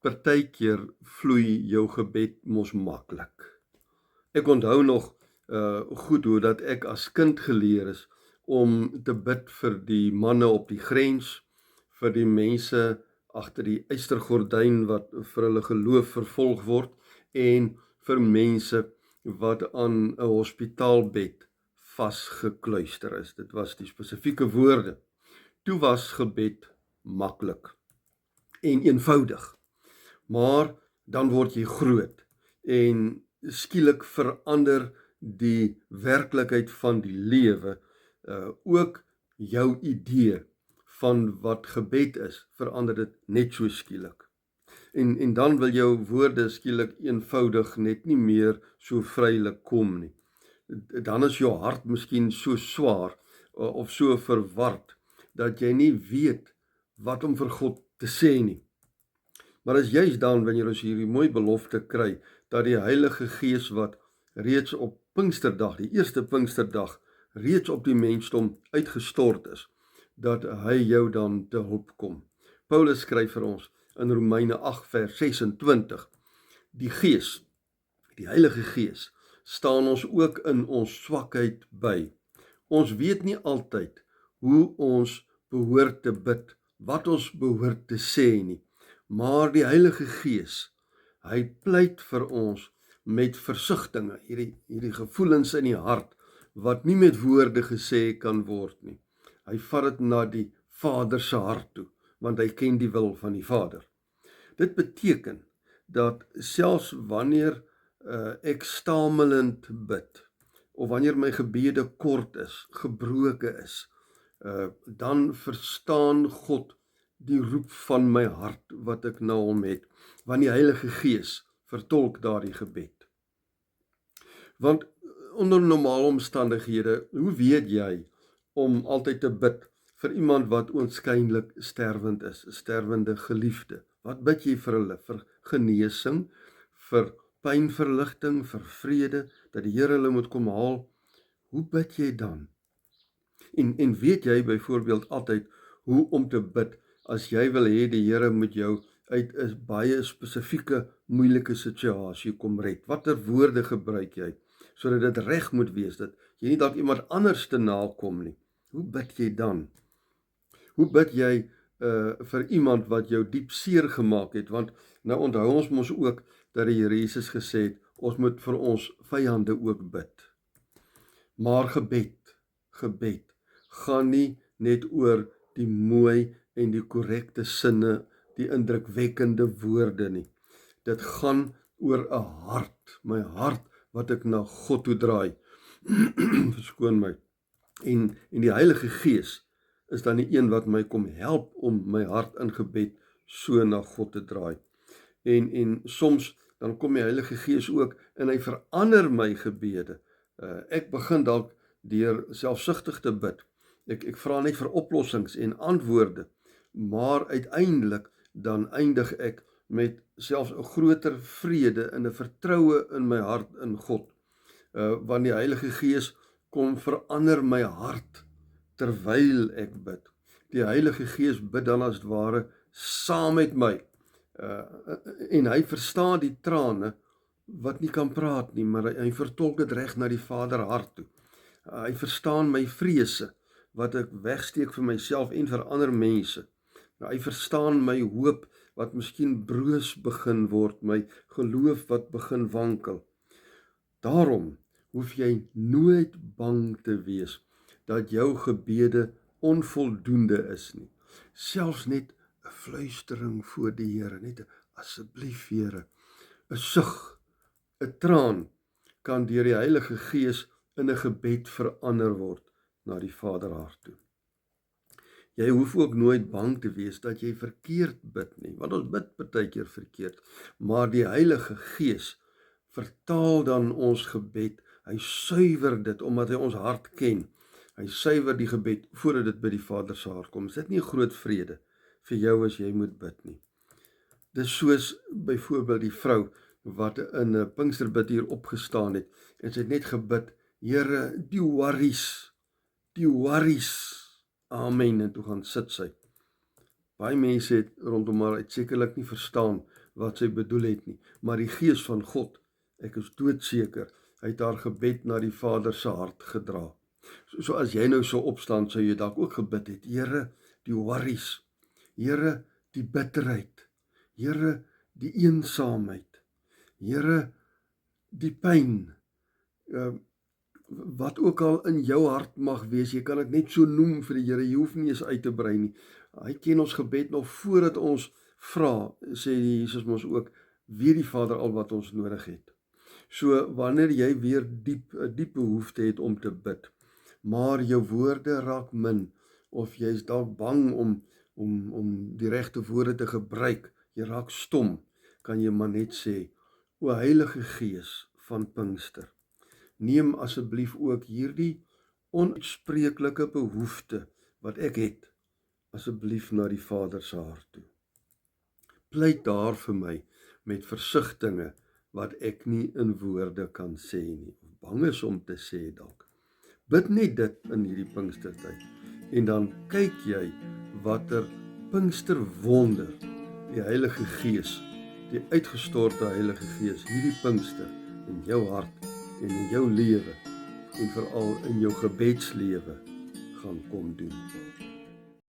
Partykeer vloei jou gebed mos maklik. Ek onthou nog goed hoe dat ek as kind geleer is om te bid vir die manne op die grens, vir die mense agter die ystergordyn wat vir hulle geloof vervolg word en vir mense wat aan 'n hospitaalbed vasgekluister is. Dit was die spesifieke woorde. Toe was gebed maklik en eenvoudig. Maar dan word jy groot en skielik verander die werklikheid van die lewe, ook jou idee van wat gebed is, verander dit net so skielik. En dan wil jou woorde skielik eenvoudig net nie meer so vrylik kom nie. Dan is jou hart miskien so swaar of so verward, dat jy nie weet wat om vir God te sê nie. Maar is juist dan wanneer ons hierdie mooi belofte kry, dat die Heilige Gees wat reeds op Pinksterdag, die eerste Pinksterdag, reeds op die mensdom uitgestort is, dat hy jou dan te hulp kom. Paulus skryf vir ons in Romeine 8 vers 26, die Gees, die Heilige Gees, staan ons ook in ons swakheid by. Ons weet nie altyd hoe ons behoort te bid, wat ons behoort te sê nie, maar die Heilige Gees, hy pleit vir ons met versigtinge, hierdie gevoelens in die hart, wat nie met woorde gesê kan word nie. Hy vat dit na die Vader se hart toe, want hy ken die wil van die Vader. Dit beteken dat selfs wanneer ek stamelend bid, of wanneer my gebede kort is, gebroke is, dan verstaan God die roep van my hart wat ek na hom het, want die Heilige Gees vertolk daardie gebed. Want onder normale omstandighede, hoe weet jy om altyd te bid vir iemand wat oënskynlik sterwend is, 'n sterwende geliefde? Wat bid jy vir hulle? Vir genesing, vir pynverligting, vir vrede, dat die Here hulle moet kom haal? Hoe bid jy dan? En weet jy byvoorbeeld altyd hoe om te bid as jy wil hê die Here moet jou uit 'n baie spesifieke moeilike situasie kom red? Watter woorde gebruik jy sodat dit reg moet wees, dat jy nie dalk iemand anders te nakom nie? Hoe bid jy dan? Hoe bid jy vir iemand wat jou diep seer gemaak het? Want nou onthou ons mos ook dat die Here Jesus gesê het, ons moet vir ons vyande ook bid. Maar gebed gaan nie net oor die mooi en die korrekte sinne, die indrukwekkende woorde nie. Dit gaan oor 'n hart, my hart wat ek na God toe draai. Verskoon my. En die Heilige Gees is dan die een wat my kom help om my hart in gebed so na God te draai. En soms dan kom die Heilige Gees ook en hy verander my gebede. Ek begin dalk deur selfsugtig te bid. Ek vra net vir oplossings en antwoorde, maar uiteindelik dan eindig ek met selfs 'n groter vrede en 'n vertroue in my hart in God. Want die Heilige Gees kom verander my hart terwyl ek bid. Die Heilige Gees bid dan as het ware saam met my. En hy verstaan die trane wat nie kan praat nie, maar hy vertolk dit reg na die Vader hart toe. Hy verstaan my vrese wat ek wegsteek vir myself en vir ander mense. Hy verstaan my hoop wat miskien broos begin word, my geloof wat begin wankel. Daarom hoef jy nooit bang te wees dat jou gebede onvoldoende is nie. Selfs net 'n fluistering voor die Here, net 'n asseblief Here, 'n sug, 'n traan kan deur die Heilige Gees in 'n gebed verander word na die Vaderhart toe. Jy hoef ook nooit bang te wees dat jy verkeerd bid nie, want ons bid partykeer verkeerd, maar die Heilige Gees vertaal dan ons gebed, hy suiwer dit omdat hy ons hart ken. Hy suiwer die gebed voordat dit by die Vader se hart kom. Is dit nie 'n groot vrede vir jou as jy moet bid nie? Dis soos byvoorbeeld die vrou wat in 'n Pinksterbid hier opgestaan het en sy het net gebid, Here, die worries, amen, en toe gaan sit sy. Baie mense het rondom haar sekerlik nie verstaan wat sy bedoel het nie, maar die Gees van God, ek is doodseker, hy het haar gebed na die Vader se hart gedra. So as jy nou so opstaan, sou jy dalk ook gebid het, Here, die worries, Here, die bitterheid, Here, die eensaamheid, Here, die pyn, wat ook al in jou hart mag wees, jy kan dit net so noem vir die Here, jy hoef nie eens uit te brei nie. Hy ken ons gebed nog voordat ons vra, sê die Jesus ons ook, weet die Vader al wat ons nodig het. So wanneer jy weer 'n diep behoefte het om te bid, maar jou woorde raak min, of jy is dalk bang om die regte woorde te gebruik, jy raak stom, kan jy maar net sê, o Heilige Gees van Pinkster, neem asseblief ook hierdie onuitspreeklike behoefte wat ek het, asseblief na die Vader se hart toe. Pleit daar vir my met versigtinge wat ek nie in woorde kan sê nie, of bang is om te sê dalk. Bid net dit in hierdie Pinkstertyd, en dan kyk jy watter Pinksterwonder die Heilige Gees, die uitgestorte Heilige Gees, hierdie Pinkster in jou hart en in jou lewe, en veral in jou gebedslewe gaan kom doen.